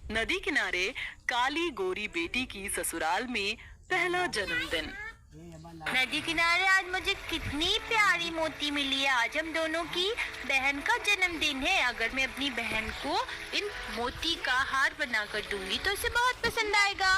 नदी किनारे काली गोरी बेटी की ससुराल में पहला जन्मदिन। नदी किनारे आज मुझे कितनी प्यारी मोती मिली है। आज हम दोनों की बहन का जन्मदिन है। अगर मैं अपनी बहन को इन मोती का हार बनाकर दूंगी तो इसे बहुत पसंद आएगा।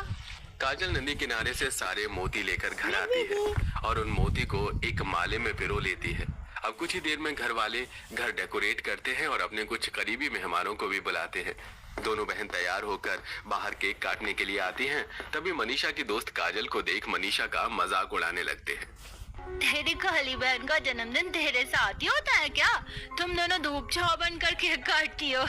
काजल नदी किनारे से सारे मोती लेकर घर आती है और उन मोती को एक माले में पिरो लेती है। अब कुछ ही देर में घर वाले घर डेकोरेट करते हैं और अपने कुछ करीबी मेहमानों को भी बुलाते हैं। दोनों बहन तैयार होकर बाहर केक काटने के लिए आती हैं। तभी मनीषा की दोस्त काजल को देख मनीषा का मजाक उड़ाने लगते हैं। तेरी काली बहन का जन्मदिन तेरे साथ ही होता है क्या? तुम दोनों धूप छाव बनकर केक काटती हो।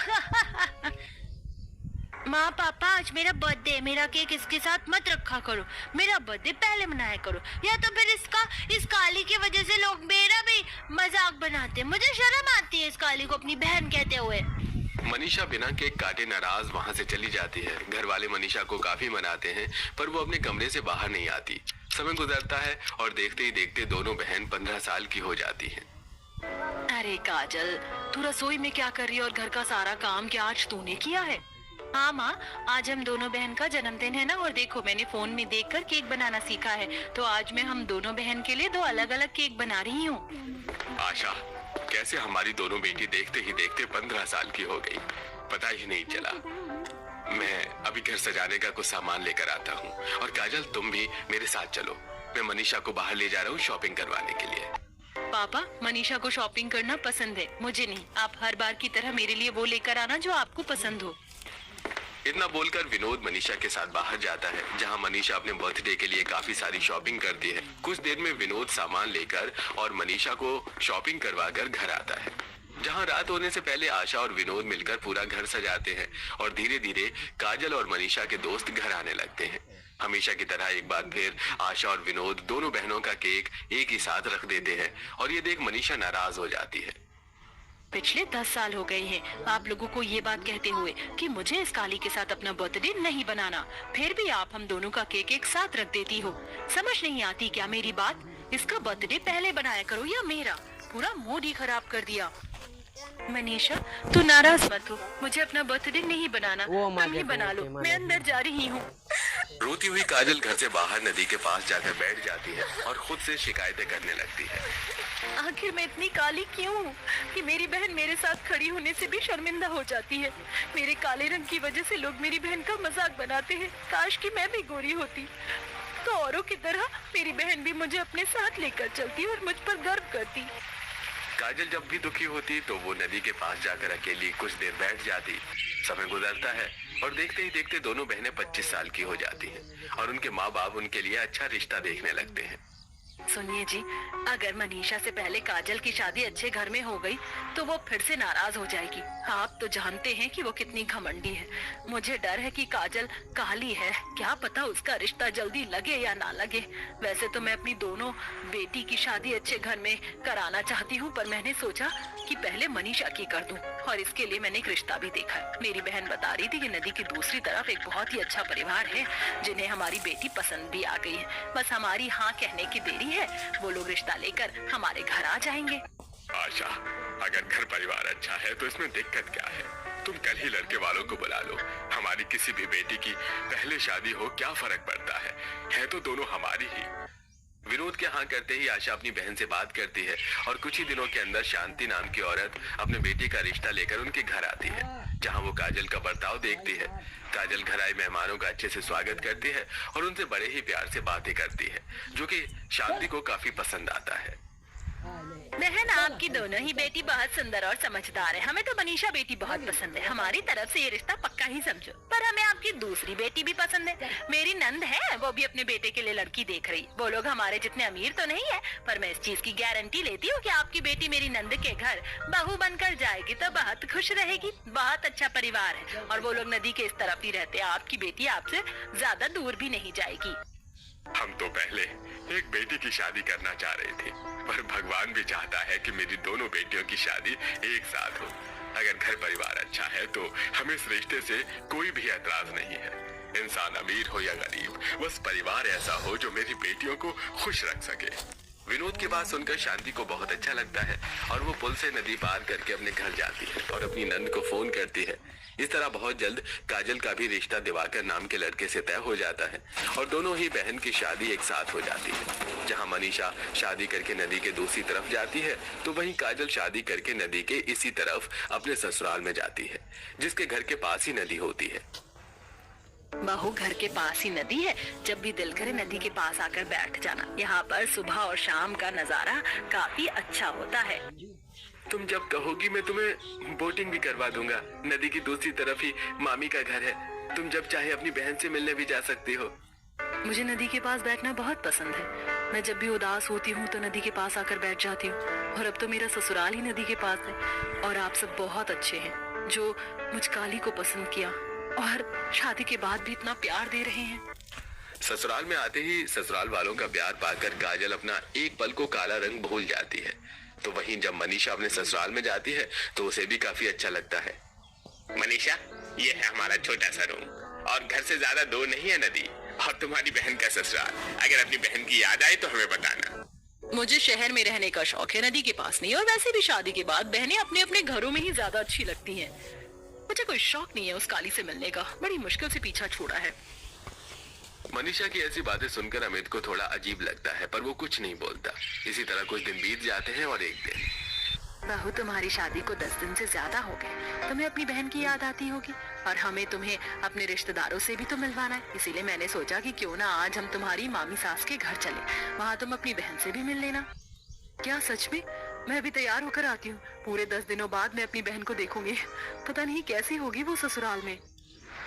माँ पापा आज मेरा बर्थडे है, मेरा केक इसके साथ मत रखा करो। मेरा बर्थडे पहले मनाया करो, या तो फिर इस काली की वजह से लोग मेरा भी मजाक बनाते हैं। मुझे शर्म आती है इस काली को अपनी बहन कहते हुए। मनीषा बिना केक काटे नाराज वहाँ से चली जाती है। घर वाले मनीषा को काफी मनाते हैं पर वो अपने कमरे से बाहर नहीं आती। समय गुजरता है और देखते ही देखते दोनों बहन 15 साल की हो जाती हैं। अरे काजल, तू रसोई में क्या कर रही है और घर का सारा काम क्या आज तूने किया है? हाँ माँ, आज हम दोनों बहन का जन्मदिन है ना, और देखो मैंने फोन में देखकर केक बनाना सीखा है। तो आज मैं हम दोनों बहन के लिए 2 अलग अलग केक बना रही हूँ। आशा, कैसे हमारी दोनों बेटी देखते ही देखते 15 साल की हो गई, पता ही नहीं चला। मैं अभी घर सजाने का कुछ सामान लेकर आता हूँ और काजल तुम भी मेरे साथ चलो। मैं मनीषा को बाहर ले जा रहा हूँ शॉपिंग करवाने के लिए। पापा, मनीषा को शॉपिंग करना पसंद है, मुझे नहीं। आप हर बार की तरह मेरे लिए वो लेकर आना जो आपको पसंद हो। इतना बोलकर विनोद मनीषा के साथ बाहर जाता है, जहां मनीषा अपने बर्थडे के लिए काफी सारी शॉपिंग करती है। कुछ देर में विनोद सामान लेकर और मनीषा को शॉपिंग करवाकर घर आता है, जहां रात होने से पहले आशा और विनोद मिलकर पूरा घर सजाते हैं और धीरे धीरे काजल और मनीषा के दोस्त घर आने लगते हैं। हमेशा की तरह एक बार फिर आशा और विनोद दोनों बहनों का केक एक ही साथ रख देते हैं और ये देख मनीषा नाराज हो जाती है। पिछले 10 साल हो गए हैं आप लोगों को ये बात कहते हुए कि मुझे इस काली के साथ अपना बर्थडे नहीं बनाना, फिर भी आप हम दोनों का केक एक साथ रख देती हो। समझ नहीं आती क्या मेरी बात? इसका बर्थडे पहले बनाया करो या मेरा? पूरा मूड ही खराब कर दिया। मनीषा, तू नाराज मत हो, मुझे अपना बर्थडे नहीं बनाना, तुम ही बना लो। मैं अंदर जा रही हूँ। रोती हुई काजल घर से बाहर नदी के पास जाकर बैठ जाती है और खुद से शिकायतें करने लगती है। आखिर मैं इतनी काली क्यों हूँ कि मेरी बहन मेरे साथ खड़ी होने से भी शर्मिंदा हो जाती है? मेरे काले रंग की वजह से लोग मेरी बहन का मजाक बनाते हैं। काश कि मैं भी गोरी होती तो औरों की तरह मेरी बहन भी मुझे अपने साथ लेकर चलती और मुझ पर गर्व करती। काजल जब भी दुखी होती तो वो नदी के पास जाकर अकेली कुछ देर बैठ जाती। समय गुजरता है और देखते ही देखते दोनों बहनें 25 साल की हो जाती हैं और उनके माँ बाप उनके लिए अच्छा रिश्ता देखने लगते हैं। सुनिए जी, अगर मनीषा से पहले काजल की शादी अच्छे घर में हो गई तो वो फिर से नाराज हो जाएगी। आप तो जानते हैं कि वो कितनी घमंडी है। मुझे डर है कि काजल काली है, क्या पता उसका रिश्ता जल्दी लगे या ना लगे। वैसे तो मैं अपनी दोनों बेटी की शादी अच्छे घर में कराना चाहती हूँ, पर मैंने सोचा कि पहले मनीषा की कर दूं और इसके लिए मैंने एक रिश्ता भी देखा है। मेरी बहन बता रही थी कि नदी की दूसरी तरफ एक बहुत ही अच्छा परिवार है जिन्हें हमारी बेटी पसंद भी आ गई है। बस हमारी हाँ कहने की देरी है, वो लोग रिश्ता लेकर हमारे घर आ जाएंगे। आशा, अगर घर परिवार अच्छा है तो इसमें दिक्कत क्या है? तुम कल ही लड़के वालों को बुला लो। हमारी किसी भी बेटी की पहले शादी हो क्या फर्क पड़ता है तो दोनों हमारी ही। विनोद के हाँ करते ही आशा अपनी बहन से बात करती है और कुछ ही दिनों के अंदर शांति नाम की औरत अपने बेटे का रिश्ता लेकर उनके घर आती है, जहां वो काजल का बर्ताव देखती है। काजल घर आए मेहमानों का अच्छे से स्वागत करती है और उनसे बड़े ही प्यार से बातें करती है, जो कि शांति को काफी पसंद आता है। बहन, आपकी दोनों ही बेटी बहुत सुंदर और समझदार है। हमें तो मनीषा बेटी बहुत पसंद है। हमारी तरफ से ये रिश्ता पक्का ही समझो। पर हमें आपकी दूसरी बेटी भी पसंद है। मेरी नंद है, वो भी अपने बेटे के लिए लड़की देख रही। वो लोग हमारे जितने अमीर तो नहीं है, पर मैं इस चीज की गारंटी लेती हूँ कि आपकी बेटी मेरी नंद के घर बहू बनकर जाएगी तो बहुत खुश रहेगी। बहुत अच्छा परिवार है और वो लोग नदी के इस तरफ ही रहते हैं। आपकी बेटी आपसे ज्यादा दूर भी नहीं जाएगी। हम तो पहले एक बेटी की शादी करना चाह रहे थे, पर भगवान भी चाहता है कि मेरी दोनों बेटियों की शादी एक साथ हो। अगर घर परिवार अच्छा है तो हमें इस रिश्ते से कोई भी एतराज नहीं है। इंसान अमीर हो या गरीब, बस परिवार ऐसा हो जो मेरी बेटियों को खुश रख सके। विनोद की बात सुनकर शांति को बहुत अच्छा लगता है और वो पुल से नदी पार करके अपने घर जाती है और अपनी नंद को फोन करती है। इस तरह बहुत जल्द काजल का भी रिश्ता दिवाकर नाम के लड़के से तय हो जाता है और दोनों ही बहन की शादी एक साथ हो जाती है। जहां मनीषा शादी करके नदी के दूसरी तरफ जाती है तो वहीं काजल शादी करके नदी के इसी तरफ अपने ससुराल में जाती है, जिसके घर के पास ही नदी होती है। बहू, घर के पास ही नदी है, जब भी दिल करे नदी के पास आकर बैठ जाना। यहाँ पर सुबह और शाम का नजारा काफी अच्छा होता है। तुम जब कहोगी मैं तुम्हें बोटिंग भी करवा दूंगा। नदी की दूसरी तरफ ही मामी का घर है, तुम जब चाहे अपनी बहन से मिलने भी जा सकती हो। मुझे नदी के पास बैठना बहुत पसंद है। मैं जब भी उदास होती हूँ तो नदी के पास आकर बैठ जाती हूँ और अब तो मेरा ससुराल ही नदी के पास है। और आप सब बहुत अच्छे हैं जो मुझ काली को पसंद किया और शादी के बाद भी इतना प्यार दे रहे हैं। ससुराल में आते ही ससुराल वालों का प्यार पाकर काजल अपना एक पल को काला रंग भूल जाती है। तो वहीं जब मनीषा अपने ससुराल में जाती है तो उसे भी काफी अच्छा लगता है। मनीषा, ये है हमारा छोटा सा रूम और घर से ज्यादा दूर नहीं है नदी और तुम्हारी बहन का ससुराल। अगर अपनी बहन की याद आए तो हमें बताना। मुझे शहर में रहने का शौक है, नदी के पास नहीं। और वैसे भी शादी के बाद बहनें अपने अपने घरों में ही ज्यादा अच्छी लगती हैं। मुझे कोई शौक नहीं है उस काली से मिलने का, बड़ी मुश्किल से पीछा छोड़ा है। मनीषा की ऐसी बातें सुनकर अमित को थोड़ा अजीब लगता है पर वो कुछ नहीं बोलता। इसी तरह कुछ दिन बीत जाते हैं और एक दिन, बहू, तुम्हारी शादी को 10 दिन से ज्यादा हो गए। तुम्हें अपनी बहन की याद आती होगी और हमें तुम्हें अपने रिश्तेदारों से भी तो मिलवाना है। इसीलिए मैंने सोचा कि क्यों ना आज हम तुम्हारी मामी सास के घर चले, वहाँ तुम अपनी बहन से भी मिल लेना। क्या सच में? मैं अभी तैयार होकर आती हूँ। पूरे 10 दिनों बाद मैं अपनी बहन को देखूंगी। पता नहीं कैसी होगी वो ससुराल में।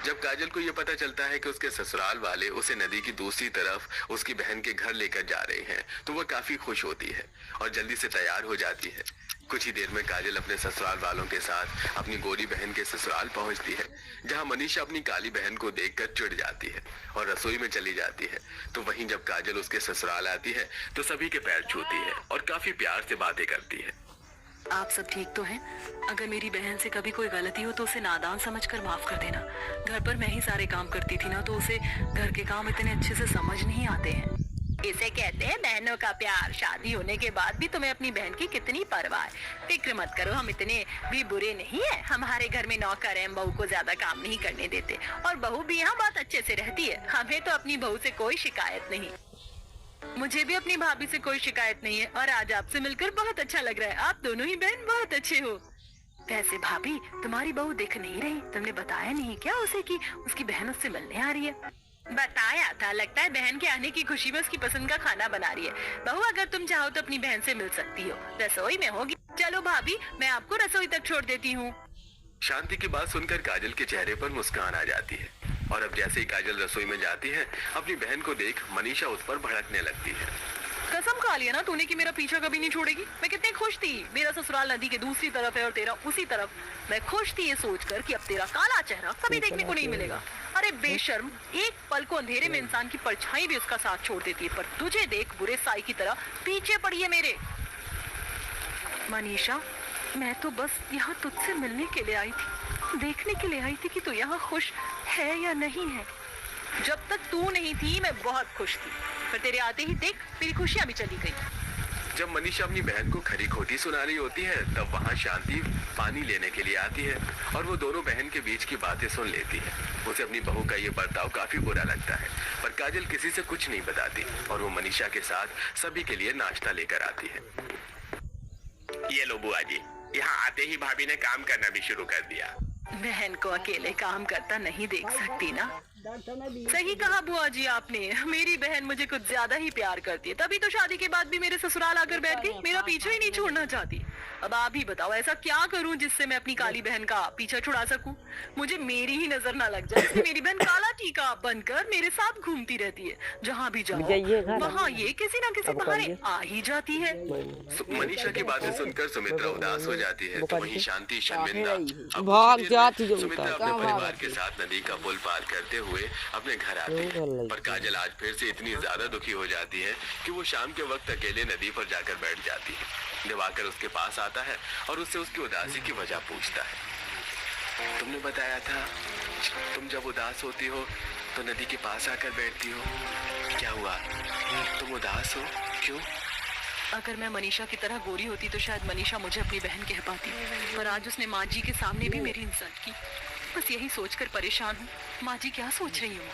जब काजल को ये पता चलता है कि उसके ससुराल वाले उसे नदी की दूसरी तरफ उसकी बहन के घर लेकर जा रहे हैं तो वह काफी खुश होती है और जल्दी से तैयार हो जाती है। कुछ ही देर में काजल अपने ससुराल वालों के साथ अपनी गोरी बहन के ससुराल पहुंचती है, जहां मनीषा अपनी काली बहन को देखकर चिढ़ जाती है और रसोई में चली जाती है। तो वहीं जब काजल उसके ससुराल आती है तो सभी के पैर छूती है और काफी प्यार से बातें करती है। आप सब ठीक तो हैं? अगर मेरी बहन से कभी कोई गलती हो तो उसे नादान समझकर माफ कर देना। घर पर मैं ही सारे काम करती थी ना, तो उसे घर के काम इतने अच्छे से समझ नहीं आते हैं। इसे कहते हैं बहनों का प्यार। शादी होने के बाद भी तुम्हें अपनी बहन की कितनी परवाह है। फिक्र मत करो, हम इतने भी बुरे नहीं है। हमारे घर में नौकर हैं, बहू को ज्यादा काम नहीं करने देते और बहू भी यहाँ बहुत अच्छे से रहती है। हमें तो अपनी बहू से कोई शिकायत नहीं। मुझे भी अपनी भाभी से कोई शिकायत नहीं है और आज आपसे मिलकर बहुत अच्छा लग रहा है। आप दोनों ही बहन बहुत अच्छे हो। वैसे भाभी, तुम्हारी बहू दिख नहीं रही। तुमने बताया नहीं क्या उसे कि उसकी बहन उससे मिलने आ रही है? बताया था, लगता है बहन के आने की खुशी में उसकी पसंद का खाना बना रही है। बहू, अगर तुम चाहो तो अपनी बहन से मिल सकती हो, रसोई में होगी। चलो भाभी, मैं आपको रसोई तक छोड़ देती हूँ। शांति की बात सुनकर काजल के चेहरे पर मुस्कान आ जाती है और अब जैसे ही काजल रसोई में जाती है अपनी बहन को देख मनीषा उस पर भड़कने लगती है। कसम खा लिया ना तूने कि मेरा पीछा कभी नहीं छोड़ेगी। मैं कितनी खुश थी। मेरा ससुराल नदी के दूसरी तरफ है और तेरा उसी तरफ। मैं खुश थी ये सोचकर कि अब तेरा काला चेहरा कभी देखने को नहीं मिलेगा। अरे बेशर्म, एक पल को अंधेरे में इंसान की परछाई भी उसका साथ छोड़ देती है, पर तुझे देख बुरे साई की तरह पीछे पड़ी है मेरे। मनीषा, मैं तो बस यहाँ तुझसे मिलने के लिए आई थी, देखने के लिए आई थी कि तू यहाँ खुश है या नहीं है। जब तक तू नहीं थी मैं बहुत खुश थी, पर तेरे आते ही देख मेरी खुशियाँ भी चली गई। जब मनीषा अपनी बहन को खरी खोटी सुना रही होती है तब वहाँ शांति पानी लेने के लिए आती है और वो दोनों बहन के बीच की बातें सुन लेती है। उसे अपनी बहू का ये बर्ताव काफी बुरा लगता है, पर काजल किसी से कुछ नहीं बताती और वो मनीषा के साथ सभी के लिए नाश्ता लेकर आती है। ये लो बुआ जी, यहाँ आते ही भाभी ने काम करना भी शुरू कर दिया। बहन को अकेले काम करता नहीं देख सकती ना। सही कहा बुआ जी आपने। मेरी बहन मुझे कुछ ज्यादा ही प्यार करती है, तभी तो शादी के बाद भी मेरे ससुराल आकर बैठ गई। मेरा पीछा ही नहीं छोड़ना चाहती। अब आप ही बताओ, ऐसा क्या करूं जिससे मैं अपनी काली बहन का पीछा छुड़ा सकूं? मुझे मेरी ही नजर ना लग जाए, इसलिए मेरी बहन काला टीका बनकर मेरे साथ घूमती रहती है। जहाँ भी जाओ वहाँ ये किसी न किसी बहाने आ ही जाती है। मनीषा की बातें सुनकर सुमित्रा उदास हो जाती है, तो वहीं शांति शर्मिंदा सुमित्रा अपने परिवार के साथ नदी का पुल पार करते हुए अपने घर आती है। पर काजल आज फिर से इतनी ज्यादा दुखी हो जाती है कि वो शाम के वक्त अकेले नदी पर जाकर बैठ जाती है। दिवाकर उसके पास आता है और उससे उसकी उदासी की वजह पूछता है। तुमने बताया था तुम जब उदास होती हो तो नदी के पास आकर बैठती हो, क्या हुआ? तुम उदास हो? क्यों? अगर मैं मनीषा की तरह गोरी होती तो शायद मनीषा मुझे अपनी बहन कह पाती, पर आज उसने माँ जी के सामने भी मेरी इंसल्ट की। बस यही सोचकर परेशान हूँ, माँ जी क्या सोच रही हूँ।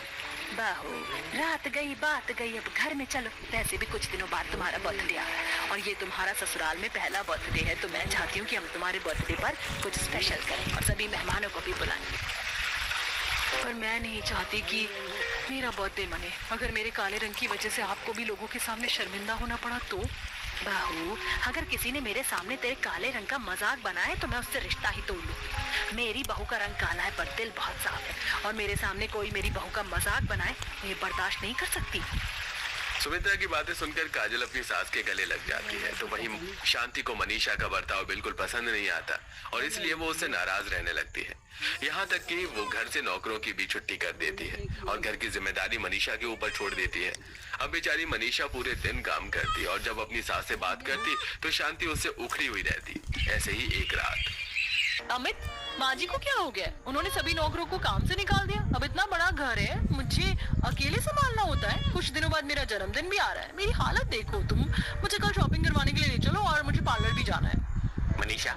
बहू, रात गई बात गई, अब घर में चलो। वैसे भी कुछ दिनों बाद तुम्हारा बर्थडे आ रहा है और ये तुम्हारा ससुराल में पहला बर्थडे है, तो मैं चाहती हूँ कि हम तुम्हारे बर्थडे पर कुछ स्पेशल करें और सभी मेहमानों को भी बुलाएं। पर मैं नहीं चाहती कि मेरा बर्थडे मने। अगर मेरे काले रंग की वजह से आपको भी लोगों के सामने शर्मिंदा होना पड़ा तो? बहू, अगर किसी ने मेरे सामने तेरे काले रंग का मजाक बनाया तो मैं उससे रिश्ता ही तोड़ लूंगी। मेरी बहू का रंग काला है पर दिल बहुत साफ है, और मेरे सामने कोई मेरी बहू का मजाक बनाए ये बर्दाश्त नहीं कर सकती। सुमित्रा की बातें सुनकर काजल अपनी सास के गले लग जाती है, तो वहीं शांति को मनीषा का बर्ताव बिल्कुल पसंद नहीं आता और इसलिए वो उससे नाराज रहने लगती है। यहाँ तक कि वो घर से नौकरों की भी छुट्टी कर देती है और घर की जिम्मेदारी मनीषा के ऊपर छोड़ देती है। अब बेचारी मनीषा पूरे दिन काम करती और जब अपनी सास से बात करती तो शांति उससे उखड़ी हुई रहती। ऐसे ही एक रात। अमित, माँ जी को क्या हो गया? उन्होंने सभी नौकरों को काम से निकाल दिया। अब इतना बड़ा घर है, मुझे अकेले संभालना होता है। कुछ दिनों बाद मेरा जन्मदिन भी आ रहा है। मेरी हालत देखो तुम। मुझे कल शॉपिंग करवाने के लिए ले चलो और मुझे पार्लर भी जाना है। मनीषा,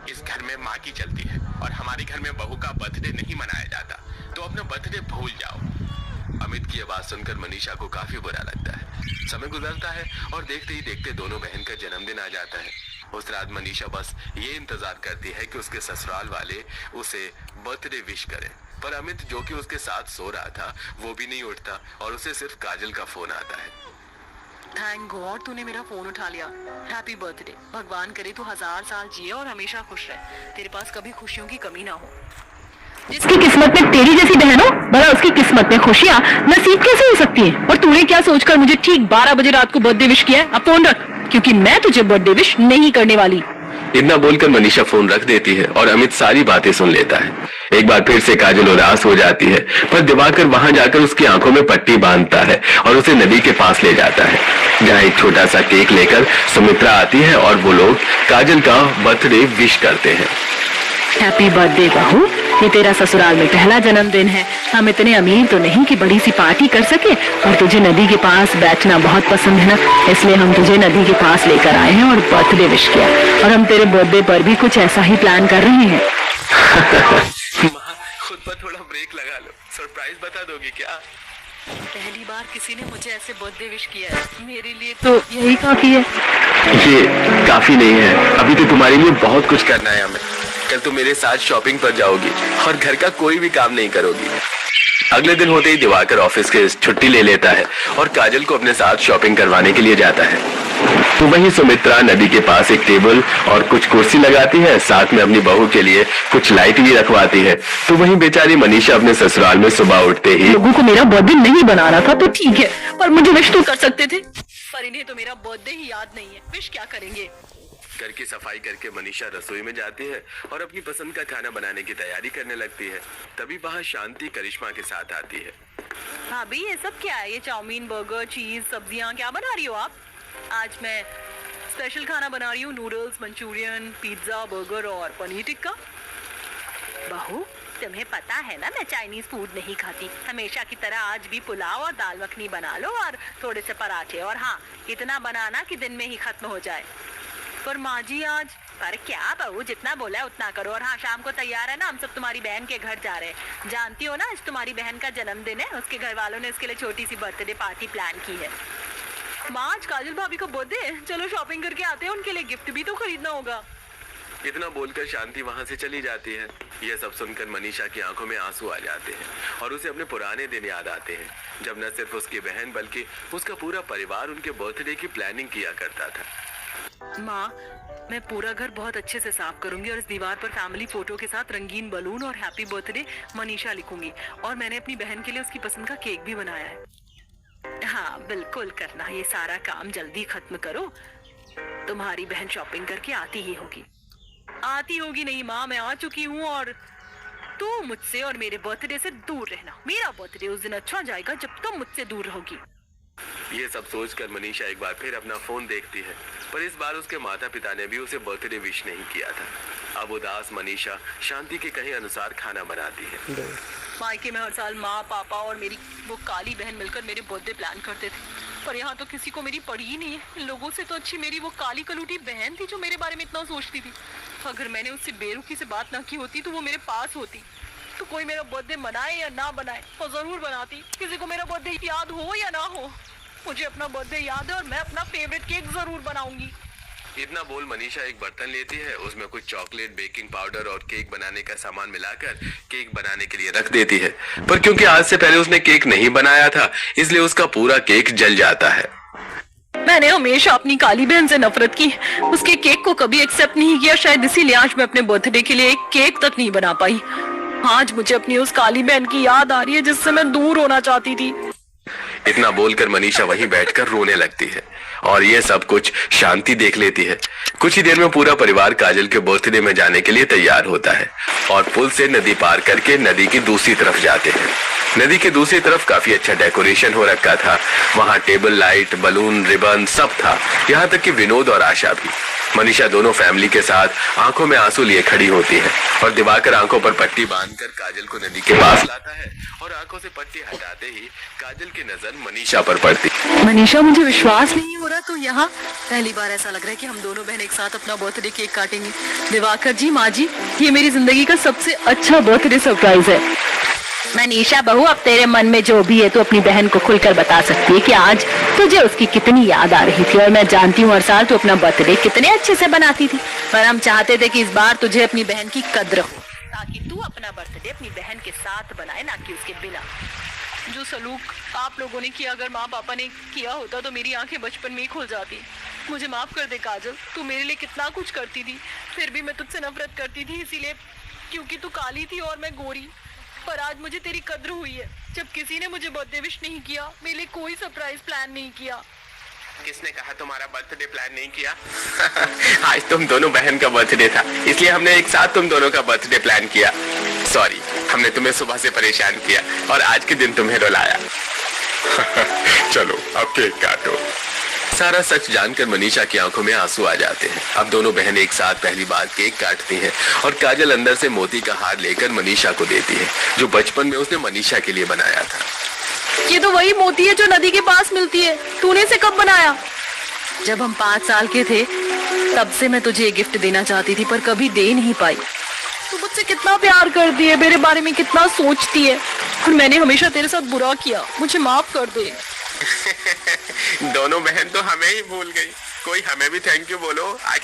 इस घर में माँ की चलती है और हमारे घर में बहू का बर्थडे नहीं मनाया जाता, तो अपना बर्थडे भूल जाओ। अमित की आवाज सुनकर मनीषा को काफी बुरा लगता है। समय गुजरता है और देखते ही देखते दोनों बहन का जन्मदिन आ जाता है। उस रात मनीषा बस ये इंतजार करती है कि उसके ससुराल वाले उसे बर्थडे विश करें, पर अमित जो कि उसके साथ सो रहा था वो भी नहीं उठता और उसे सिर्फ काजल का फोन आता है। थैंक गॉड तूने मेरा फोन उठा लिया। Happy birthday. भगवान करे तू 1000 साल जिए और हमेशा खुश रहे। तेरे पास कभी खुशियों की कमी ना हो। जिसकी किस्मत में तेरी जैसी बहन हो, भला उसकी किस्मत में खुशियाँ नसीब कैसे हो सकती हैं? और तूने क्या सोचकर मुझे ठीक 12 बजे रात को बर्थडे विश किया है? अब फोन रख, क्योंकि मैं तुझे बर्थडे विश नहीं करने वाली। इतना बोलकर मनीषा फोन रख देती है और अमित सारी बातें सुन लेता है। एक बार फिर से काजल उदास हो जाती है, पर दिवाकर वहां जाकर उसकी आंखों में पट्टी बांधता है और उसे नदी के पास ले जाता है, जहां एक छोटा सा केक लेकर सुमित्रा आती है और वो लोग काजल का बर्थडे विश करते हैं। हैप्पी बर्थडे बहू, ये तेरा ससुराल में पहला जन्मदिन है। हम इतने अमीर तो नहीं कि बड़ी सी पार्टी कर सके, और तुझे नदी के पास बैठना बहुत पसंद है ना, इसलिए हम तुझे नदी के पास लेकर आए हैं और बर्थडे विश किया। और हम तेरे बर्थडे पर भी कुछ ऐसा ही प्लान कर रहे हैं। खुद पर थोड़ा ब्रेक लगा लो, सरप्राइज बता दोगी क्या? पहली बार किसी ने मुझे ऐसे बर्थडे विश किया है। मेरे लिए तो यही काफी है। ये काफी नहीं है, अभी तो तुम्हारे लिए बहुत कुछ करना है हमें। कल तुम मेरे साथ शॉपिंग पर जाओगी और घर का कोई भी काम नहीं करोगी। अगले दिन होते ही दिवाकर ऑफिस के छुट्टी ले लेता है और काजल को अपने साथ शॉपिंग करवाने के लिए जाता है। तो वहीं सुमित्रा नदी के पास एक टेबल और कुछ कुर्सी लगाती है, साथ में अपनी बहू के लिए कुछ लाइट भी रखवाती है। तो वहीं बेचारी मनीषा अपने ससुराल में सुबह उठते ही, लोगों को मेरा बर्थडे नहीं बनाना था तो ठीक है, पर मुझे विश तो कर सकते थे। पर इन्हें तो मेरा बर्थडे ही याद नहीं है। विश क्या करेंगे? घर की सफाई करके मनीषा रसोई में जाती है और अपनी पसंद का खाना बनाने की तैयारी करने लगती है। तभी वहाँ शांति करिश्मा के साथ आती है। भाभी, ये सब क्या है? ये चाउमीन, बर्गर, चीज, सब्जियां क्या बना रही हो आप? आज मैं स्पेशल खाना बना रही हूँ, नूडल्स, मंचूरियन, पिज्जा, बर्गर और पनीर टिक्का। बहू, तुम्हें पता है ना मैं चाइनीज फूड नहीं खाती। हमेशा की तरह आज भी पुलाव और दाल मखनी बना लो और थोड़े से पराठे, और हाँ, इतना बनाना कि दिन में ही खत्म हो जाए। पर माँ जी आज। पर क्या बहू, जितना बोला है उतना करो। और हाँ, शाम को तैयार है ना, हम सब तुम्हारी बहन के घर जा रहे हैं। जानती हो ना, आज तुम्हारी बहन का जन्मदिन है। उसके घर वालों ने उसके लिए छोटी सी बर्थडे पार्टी प्लान की है। माँ, आज काजल भाभी को बर्थडे है, चलो शॉपिंग करके आते हैं। उनके लिए गिफ्ट भी तो खरीदना होगा। इतना बोलकर शांति वहां से चली जाती है। यह सब सुनकर मनीषा की आंखों में आंसू आ जाते हैं और उसे अपने पुराने दिन याद आते हैं, जब न सिर्फ उसकी बहन बल्कि उसका पूरा परिवार उनके बर्थडे की प्लानिंग किया करता था। माँ, मैं पूरा घर बहुत अच्छे से साफ करूंगी और इस दीवार पर फैमिली फोटो के साथ रंगीन बलून और हैप्पी बर्थडे मनीषा लिखूंगी। और मैंने अपनी बहन के लिए उसकी पसंद का केक भी बनाया है। हाँ, बिल्कुल करना। ये सारा काम जल्दी खत्म करो। तुम्हारी बहन शॉपिंग करके आती ही होगी। आती होगी नहीं माँ, मैं आ चुकी हूँ। और तू मुझसे और मेरे बर्थडे से दूर रहना। मेरा बर्थडे उस दिन अच्छा जाएगा जब तुम मुझसे दूर रहोगी। ये सब सोचकर मनीषा एक बार फिर अपना फोन देखती है, पर इस बार उसके माता पिता ने भी उसे बर्थडे विश नहीं किया था। अब उदास मनीषा शांति के कहे अनुसार खाना बनाती है। मायके में हर साल माँ, पापा और मेरी वो काली बहन मिलकर मेरे बर्थडे प्लान करते थे। पर यहाँ तो किसी को मेरी पड़ी ही नहीं है। इन लोगों से तो अच्छी मेरी वो काली कलूटी बहन थी जो मेरे बारे में इतना सोचती थी। अगर मैंने उससे बेरुखी से बात ना की होती तो वो मेरे पास होती, तो कोई मेरा बर्थडे मनाए या ना बनाए और जरूर बनाती। किसी को मेरा बर्थडे याद हो या ना हो, मुझे अपना बर्थडे याद है और मैं अपना फेवरेट केक जरूर बनाऊंगी। इतना बोल मनीषा एक बर्तन लेती है, उसमें कुछ चॉकलेट, बेकिंग पाउडर और केक बनाने का सामान मिलाकर केक बनाने के लिए रख देती है। पर क्योंकि आज से पहले उसने केक नहीं बनाया था, इसलिए उसका पूरा केक जल जाता है। मैंने हमेशा अपनी काली बहन से नफरत की, उसके केक को कभी एक्सेप्ट नहीं किया। शायद इसीलिए आज मैं अपने बर्थडे के लिए एक केक तक नहीं बना पाई। आज मुझे अपनी उस काली बहन की याद आ रही है जिससे मैं दूर होना चाहती थी। इतना बोलकर मनीषा वहीं बैठकर रोने लगती है और ये सब कुछ शांति देख लेती है। कुछ ही देर में पूरा परिवार काजल के बर्थडे में जाने के लिए तैयार होता है और पुल से नदी पार करके नदी की दूसरी तरफ जाते हैं। नदी के दूसरी तरफ काफी अच्छा डेकोरेशन हो रखा था। वहाँ टेबल लाइट, बलून, रिबन सब था, यहाँ तक कि विनोद और आशा भी। मनीषा दोनों फैमिली के साथ आंखों में आंसू लिए खड़ी होती है और दिवाकर आंखों पर पट्टी बांधकर काजल को नदी के पास लाता है और आंखों से पट्टी हटाते ही काजल की नजर मनीषा पर पड़ती। मनीषा, मुझे विश्वास नहीं हो रहा तो यहाँ पहली बार ऐसा लग रहा है कि हम दोनों बहन एक साथ अपना बर्थडे केक काटेंगे। दिवाकर जी, माँ जी, ये मेरी जिंदगी का सबसे अच्छा बर्थडे सरप्राइज है। मनीषा बहू, अब तेरे मन में जो भी है तो अपनी बहन को खुलकर बता सकती है कि आज तुझे उसकी कितनी याद आ रही थी। और मैं जानती हूँ हर साल तू अपना बर्थडे कितने अच्छे से बनाती थी, पर हम चाहते थे कि इस बार तुझे अपनी बहन की कद्र हो, ताकि तू अपना बर्थडे अपनी बहन के साथ बनाए, ना कि उसके बिना। जो सलूक आप लोगों ने किया अगर माँ पापा ने किया होता तो मेरी आंखें बचपन में ही खुल जाती। मुझे माफ कर दे काजल, तू मेरे लिए कितना कुछ करती थी, फिर भी मैं तुझसे नफरत करती थी, इसीलिए क्योंकि तू काली थी और मैं गोरी। पर आज मुझे तेरी कद्र हुई है जब किसी ने मुझे बर्थडे विश नहीं किया, मेरे लिए कोई सरप्राइज प्लान नहीं किया। किसने कहा तुम्हारा बर्थडे प्लान नहीं किया? आज तुम दोनों बहन का बर्थडे था, इसलिए हमने एक साथ तुम दोनों का बर्थडे प्लान किया। सॉरी, हमने तुम्हें सुबह से परेशान किया और आज के दिन तुम्हें रुलाया। चलो अब केक काटो। सारा सच जानकर मनीषा की आंखों में आंसू आ जाते हैं। अब दोनों बहन एक साथ पहली बार केक काटती हैं और काजल अंदर से मोती का हार लेकर मनीषा को देती है, जो बचपन में उसने मनीषा के लिए बनाया था। ये तो वही मोती है जो नदी के पास मिलती है। तूने इसे कब बनाया? जब हम 5 साल के थे तब से मैं तुझे ये गिफ्ट देना चाहती थी, पर कभी दे नहीं पाई। तू मुझसे कितना प्यार करती है, मेरे बारे में कितना सोचती है, और मैंने हमेशा तेरे साथ बुरा किया। मुझे माफ कर दे। दोनों बहन तो हमें ही भूल गई, कोई हमें भी थैंक यू बोलो। आखिर